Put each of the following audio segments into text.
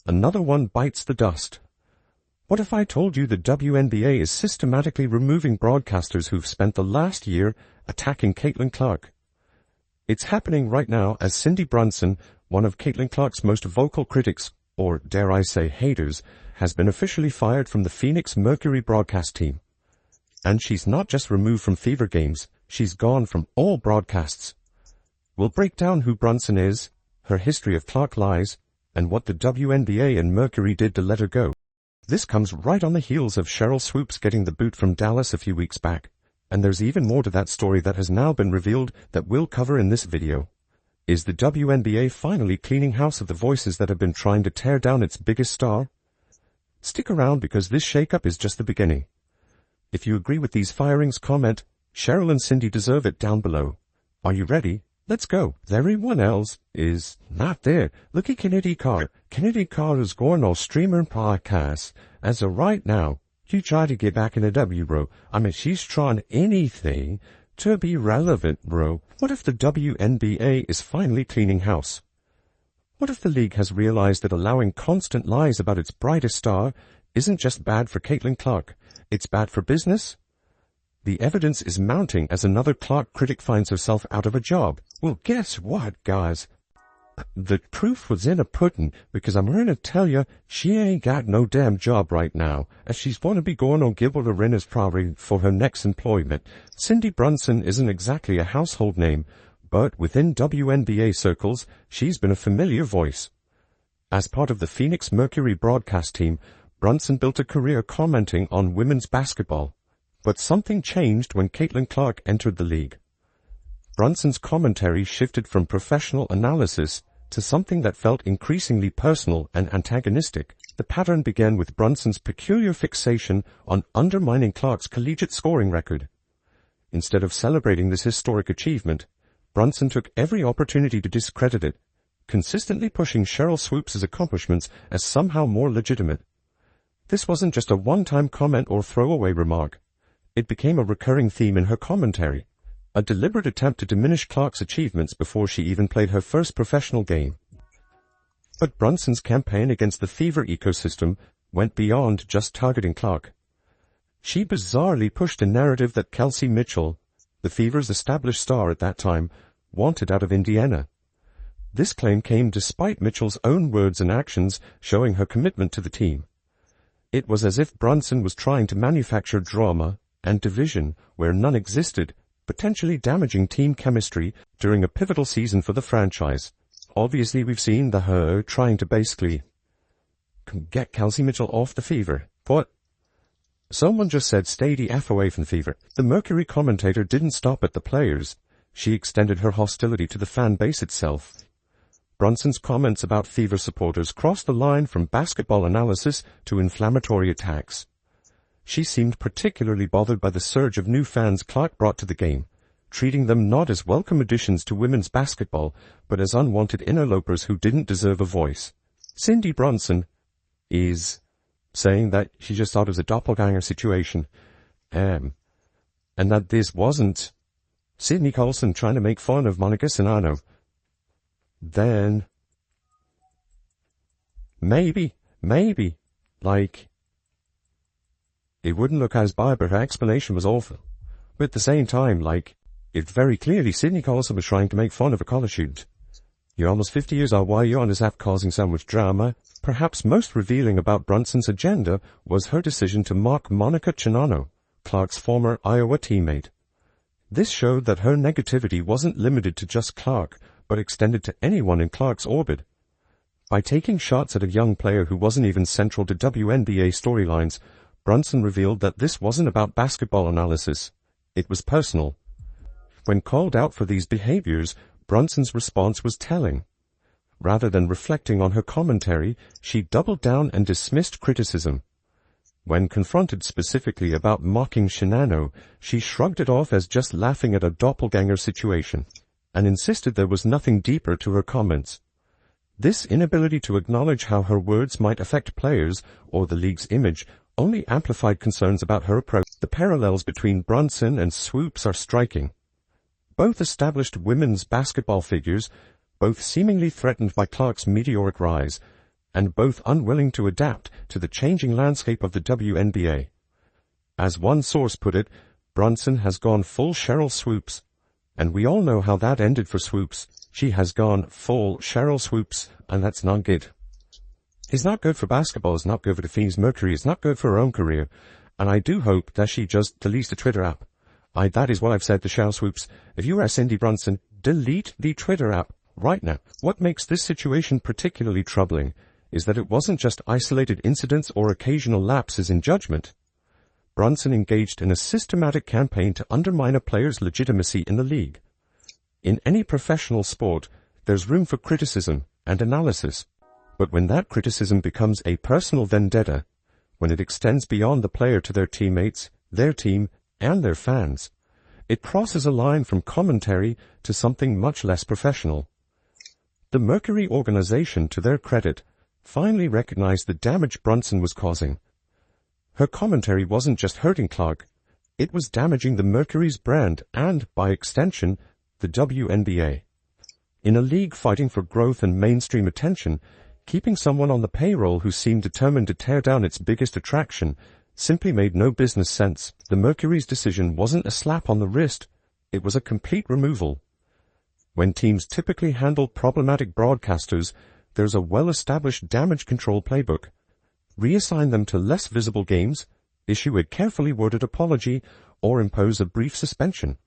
another one bites the dust. What if I told you the WNBA is systematically removing broadcasters who've spent the last year attacking Caitlin Clark? It's happening right now as Cindy Brunson, one of Caitlin Clark's most vocal critics, or dare I say haters, has been officially fired from the Phoenix Mercury broadcast team. And she's not just removed from Fever games, she's gone from all broadcasts. We'll break down who Brunson is, her history of Clark lies, and what the WNBA and Mercury did to let her go. This comes right on the heels of Sheryl Swoopes getting the boot from Dallas a few weeks back, and there's even more to that story that has now been revealed that we'll cover in this video. Is the WNBA finally cleaning house of the voices that have been trying to tear down its biggest star? Stick around because this shakeup is just the beginning. If you agree with these firings, comment, Sheryl and Cindy deserve it down below. Are you ready? Let's go. Everyone else is not there. Look at Kennedy Carr. Kennedy Carr is going on streaming podcasts. As of right now, you try to get back in the W, bro. I mean, she's trying anything to be relevant, bro. What if the WNBA is finally cleaning house? What if the league has realized that allowing constant lies about its brightest star isn't just bad for Caitlin Clark, it's bad for business? The evidence is mounting as another Clark critic finds herself out of a job. Well, guess what, guys? The proof was in a pudding, because I'm going to tell you, she ain't got no damn job right now, as she's going to be going on Gilbert Arenas probably for her next employment. Cindy Brunson isn't exactly a household name, but within WNBA circles, she's been a familiar voice. As part of the Phoenix Mercury broadcast team, Brunson built a career commenting on women's basketball. But something changed when Caitlin Clark entered the league. Brunson's commentary shifted from professional analysis to something that felt increasingly personal and antagonistic. The pattern began with Brunson's peculiar fixation on undermining Clark's collegiate scoring record. Instead of celebrating this historic achievement, Brunson took every opportunity to discredit it, consistently pushing Sheryl Swoopes' accomplishments as somehow more legitimate. This wasn't just a one-time comment or throwaway remark. It became a recurring theme in her commentary, a deliberate attempt to diminish Clark's achievements before she even played her first professional game. But Brunson's campaign against the Fever ecosystem went beyond just targeting Clark. She bizarrely pushed a narrative that Kelsey Mitchell, the Fever's established star at that time, wanted out of Indiana. This claim came despite Mitchell's own words and actions showing her commitment to the team. It was as if Brunson was trying to manufacture drama and division where none existed, potentially damaging team chemistry during a pivotal season for the franchise. Obviously, we've seen her trying to basically get Kelsey Mitchell off the Fever. What? Someone just said stay the F away from the Fever. The Mercury commentator didn't stop at the players. She extended her hostility to the fan base itself. Brunson's comments about Fever supporters crossed the line from basketball analysis to inflammatory attacks. She seemed particularly bothered by the surge of new fans Clark brought to the game, treating them not as welcome additions to women's basketball, but as unwanted interlopers who didn't deserve a voice. Cindy Brunson is saying that she just thought it was a doppelganger situation, and that this wasn't Sydney Colson trying to make fun of Monica Czinano. Then maybe, like, it wouldn't look as bad, but her explanation was awful. But at the same time, like, it very clearly Sydney Colson was trying to make fun of a college student. You're almost 50 years old, why are you on this app causing so much drama? Perhaps most revealing about Brunson's agenda was her decision to mock Monica Czinano, Clark's former Iowa teammate. This showed that her negativity wasn't limited to just Clark, but extended to anyone in Clark's orbit. By taking shots at a young player who wasn't even central to WNBA storylines, Brunson revealed that this wasn't about basketball analysis. It was personal. When called out for these behaviors, Brunson's response was telling. Rather than reflecting on her commentary, she doubled down and dismissed criticism. When confronted specifically about mocking Czinano, she shrugged it off as just laughing at a doppelganger situation, and insisted there was nothing deeper to her comments. This inability to acknowledge how her words might affect players or the league's image only amplified concerns about her approach. The parallels between Brunson and Swoopes are striking. Both established women's basketball figures, both seemingly threatened by Clark's meteoric rise, and both unwilling to adapt to the changing landscape of the WNBA. As one source put it, Brunson has gone full Sheryl Swoopes. And we all know how that ended for Swoopes. She has gone full Sheryl Swoopes, and that's not good. It's not good for basketball, it's not good for the Phoenix Mercury, it's not good for her own career. And I do hope that she just deletes the Twitter app. That is what I've said to Sheryl Swoopes. If you are Cindy Brunson, delete the Twitter app right now. What makes this situation particularly troubling is that it wasn't just isolated incidents or occasional lapses in judgment. Brunson engaged in a systematic campaign to undermine a player's legitimacy in the league. In any professional sport, there's room for criticism and analysis. But when that criticism becomes a personal vendetta, when it extends beyond the player to their teammates, their team, and their fans, it crosses a line from commentary to something much less professional. The Mercury organization, to their credit, finally recognized the damage Brunson was causing. Her commentary wasn't just hurting Clark, it was damaging the Mercury's brand and, by extension, the WNBA. In a league fighting for growth and mainstream attention, keeping someone on the payroll who seemed determined to tear down its biggest attraction simply made no business sense. The Mercury's decision wasn't a slap on the wrist, it was a complete removal. When teams typically handle problematic broadcasters, there's a well-established damage control playbook. Reassign them to less visible games, issue a carefully worded apology, or impose a brief suspension.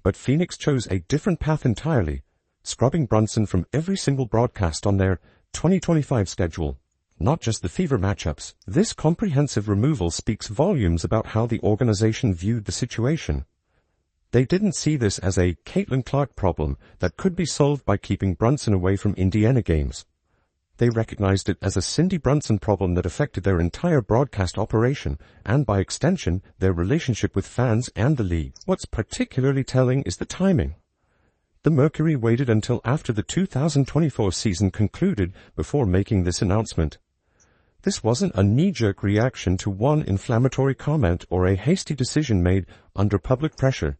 But Phoenix chose a different path entirely, scrubbing Brunson from every single broadcast on their 2025 schedule, not just the Fever matchups. This comprehensive removal speaks volumes about how the organization viewed the situation. They didn't see this as a Caitlin Clark problem that could be solved by keeping Brunson away from Indiana games. They recognized it as a Cindy Brunson problem that affected their entire broadcast operation and, by extension, their relationship with fans and the league. What's particularly telling is the timing. The Mercury waited until after the 2024 season concluded before making this announcement. This wasn't a knee-jerk reaction to one inflammatory comment or a hasty decision made under public pressure.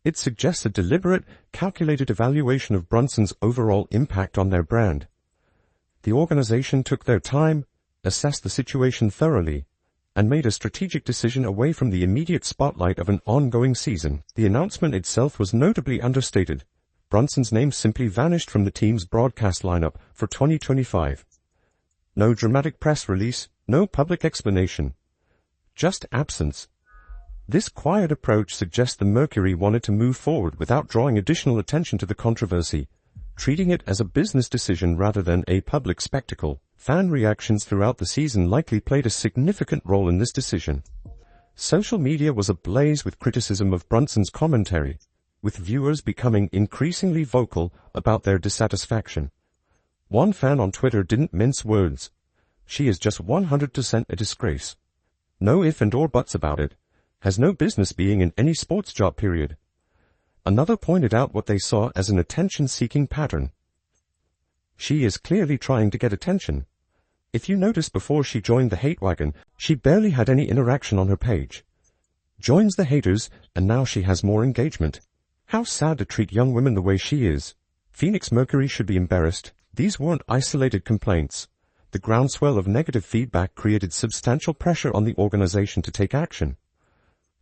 It suggests a deliberate, calculated evaluation of Brunson's overall impact on their brand. The organization took their time, assessed the situation thoroughly, and made a strategic decision away from the immediate spotlight of an ongoing season. The announcement itself was notably understated. Brunson's name simply vanished from the team's broadcast lineup for 2025. No dramatic press release, no public explanation. Just absence. This quiet approach suggests the Mercury wanted to move forward without drawing additional attention to the controversy, treating it as a business decision rather than a public spectacle. Fan reactions throughout the season likely played a significant role in this decision. Social media was ablaze with criticism of Brunson's commentary, with viewers becoming increasingly vocal about their dissatisfaction. One fan on Twitter didn't mince words. She is just 100% a disgrace. No if and or buts about it. Has no business being in any sports job, period. Another pointed out what they saw as an attention-seeking pattern. She is clearly trying to get attention. If you notice, before she joined the hate wagon, she barely had any interaction on her page. Joins the haters, and now she has more engagement. How sad to treat young women the way she is. Phoenix Mercury should be embarrassed. These weren't isolated complaints. The groundswell of negative feedback created substantial pressure on the organization to take action.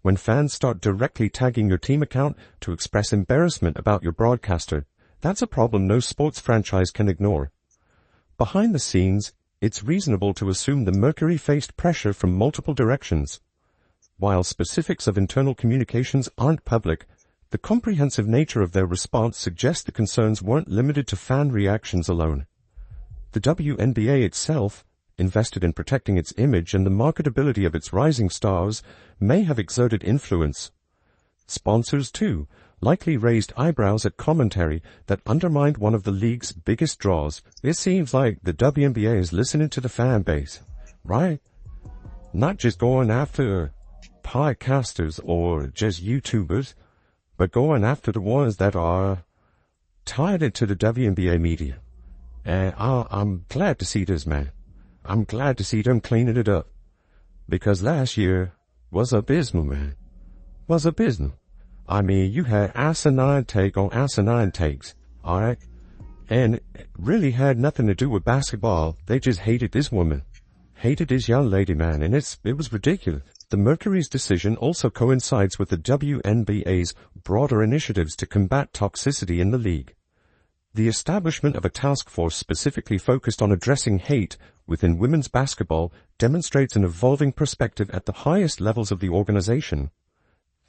When fans start directly tagging your team account to express embarrassment about your broadcaster, that's a problem no sports franchise can ignore. Behind the scenes, it's reasonable to assume the Mercury faced pressure from multiple directions. While specifics of internal communications aren't public, the comprehensive nature of their response suggests the concerns weren't limited to fan reactions alone. The WNBA itself, invested in protecting its image and the marketability of its rising stars, may have exerted influence. Sponsors, too, likely raised eyebrows at commentary that undermined one of the league's biggest draws. It seems like the WNBA is listening to the fan base, right? Not just going after podcasters or just YouTubers, but going after the ones that are tied into the WNBA media. And I'm glad to see this, man. I'm glad to see them cleaning it up. Because last year was abysmal, man. Was abysmal. I mean, you had asinine take on asinine takes, alright? And it really had nothing to do with basketball. They just hated this woman. Hated this young lady, man, and it was ridiculous. The Mercury's decision also coincides with the WNBA's broader initiatives to combat toxicity in the league. The establishment of a task force specifically focused on addressing hate within women's basketball demonstrates an evolving perspective at the highest levels of the organization.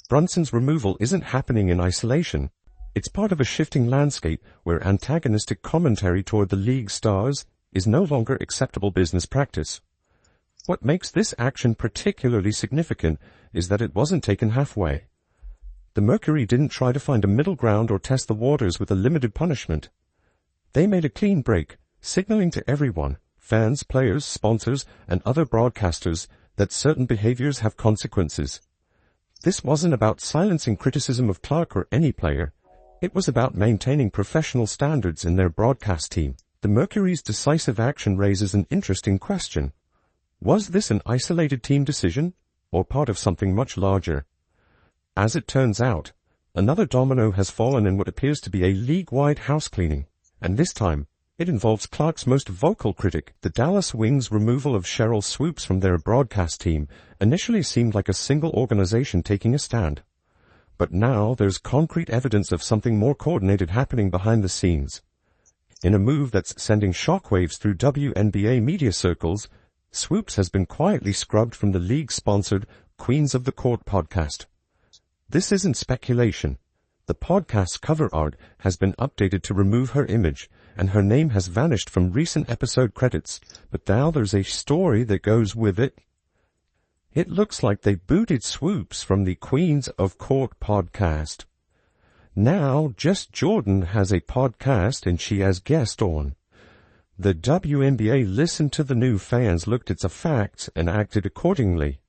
Brunson's removal isn't happening in isolation. It's part of a shifting landscape where antagonistic commentary toward the league's stars is no longer acceptable business practice. What makes this action particularly significant is that it wasn't taken halfway. The Mercury didn't try to find a middle ground or test the waters with a limited punishment. They made a clean break, signaling to everyone, fans, players, sponsors, and other broadcasters, that certain behaviors have consequences. This wasn't about silencing criticism of Clark or any player. It was about maintaining professional standards in their broadcast team. The Mercury's decisive action raises an interesting question. Was this an isolated team decision, or part of something much larger? As it turns out, another domino has fallen in what appears to be a league-wide housecleaning, and this time, it involves Clark's most vocal critic. The Dallas Wings' removal of Sheryl Swoopes from their broadcast team initially seemed like a single organization taking a stand. But now there's concrete evidence of something more coordinated happening behind the scenes. In a move that's sending shockwaves through WNBA media circles, Swoopes has been quietly scrubbed from the league-sponsored Queens of the Court podcast. This isn't speculation. The podcast's cover art has been updated to remove her image, and her name has vanished from recent episode credits, but now there's a story that goes with it. It looks like they booted Swoopes from the Queens of Court podcast. Now, Jess Jordan has a podcast and she has guest on. The WNBA listened to the new fans, looked at the facts, and acted accordingly.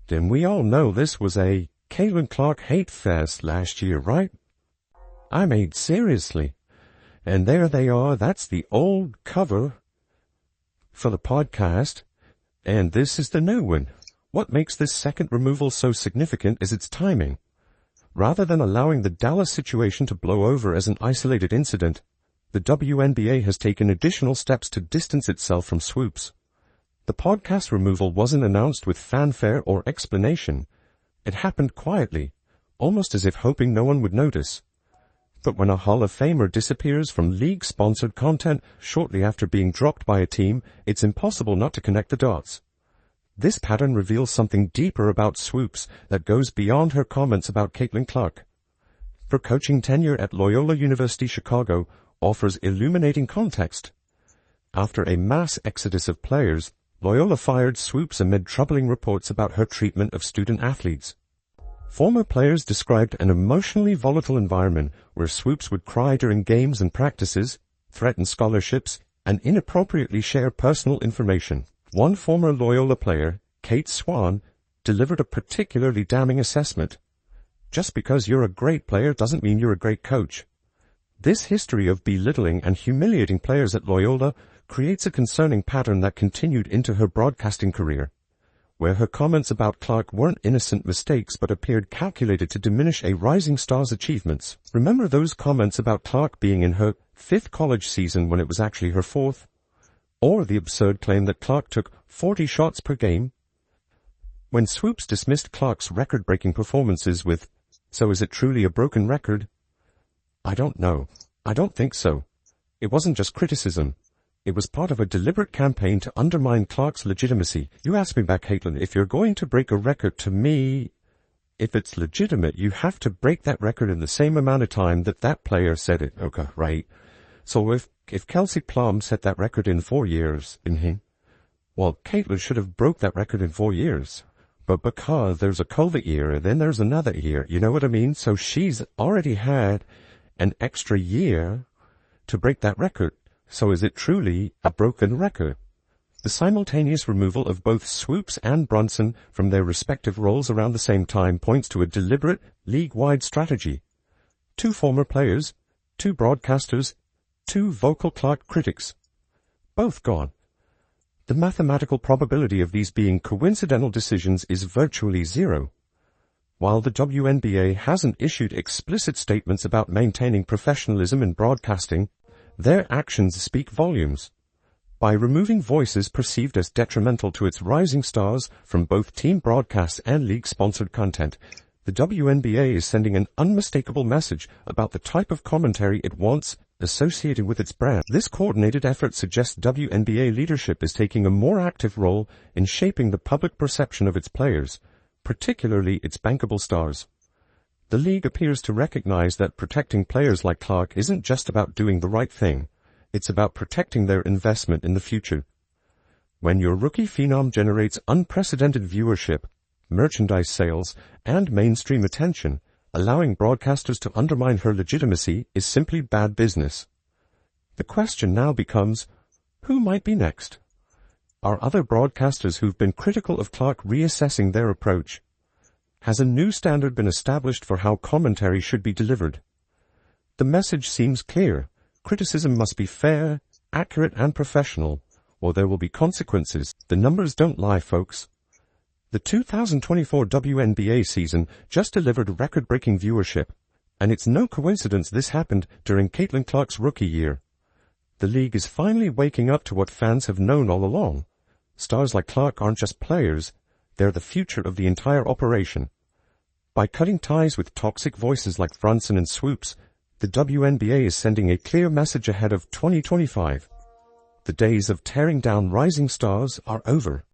Then we all know this was a Caitlin Clark hate fest last year, right? I mean, seriously. And there they are, that's the old cover for the podcast, and this is the new one. What makes this second removal so significant is its timing. Rather than allowing the Dallas situation to blow over as an isolated incident, the WNBA has taken additional steps to distance itself from Swoopes. The podcast removal wasn't announced with fanfare or explanation. It happened quietly, almost as if hoping no one would notice. But when a Hall of Famer disappears from league-sponsored content shortly after being dropped by a team, it's impossible not to connect the dots. This pattern reveals something deeper about Swoopes that goes beyond her comments about Caitlin Clark. Her coaching tenure at Loyola University Chicago offers illuminating context. After a mass exodus of players, Loyola fired Swoopes amid troubling reports about her treatment of student athletes. Former players described an emotionally volatile environment where Swoopes would cry during games and practices, threaten scholarships, and inappropriately share personal information. One former Loyola player, Kate Swan, delivered a particularly damning assessment. Just because you're a great player doesn't mean you're a great coach. This history of belittling and humiliating players at Loyola creates a concerning pattern that continued into her broadcasting career, where her comments about Clark weren't innocent mistakes but appeared calculated to diminish a rising star's achievements. Remember those comments about Clark being in her 5th college season when it was actually her 4th? Or the absurd claim that Clark took 40 shots per game? When Swoopes dismissed Clark's record-breaking performances with, "So is it truly a broken record?" I don't know. I don't think so. It wasn't just criticism. It was part of a deliberate campaign to undermine Clark's legitimacy. You asked me back, Caitlin, if you're going to break a record, to me, if it's legitimate, you have to break that record in the same amount of time that that player set it. Okay, right. So if Kelsey Plum set that record in 4 years, well, Caitlin should have broke that record in 4 years. But because there's a COVID year, then there's another year. You know what I mean? So she's already had an extra year to break that record. So is it truly a broken record? The simultaneous removal of both Swoopes and Brunson from their respective roles around the same time points to a deliberate, league-wide strategy. 2 former players, 2 broadcasters, 2 vocal Clark critics. Both gone. The mathematical probability of these being coincidental decisions is virtually zero. While the WNBA hasn't issued explicit statements about maintaining professionalism in broadcasting, their actions speak volumes. By removing voices perceived as detrimental to its rising stars from both team broadcasts and league-sponsored content, the WNBA is sending an unmistakable message about the type of commentary it wants associated with its brand. This coordinated effort suggests WNBA leadership is taking a more active role in shaping the public perception of its players, particularly its bankable stars. The league appears to recognize that protecting players like Clark isn't just about doing the right thing. It's about protecting their investment in the future. When your rookie phenom generates unprecedented viewership, merchandise sales, and mainstream attention, allowing broadcasters to undermine her legitimacy is simply bad business. The question now becomes, who might be next? Are other broadcasters who've been critical of Clark reassessing their approach? Has a new standard been established for how commentary should be delivered? The message seems clear. Criticism must be fair, accurate, and professional, or there will be consequences. The numbers don't lie, folks. The 2024 WNBA season just delivered record-breaking viewership, and it's no coincidence this happened during Caitlin Clark's rookie year. The league is finally waking up to what fans have known all along. Stars like Clark aren't just players, they're the future of the entire operation. By cutting ties with toxic voices like Brunson and Swoopes, the WNBA is sending a clear message ahead of 2025. The days of tearing down rising stars are over.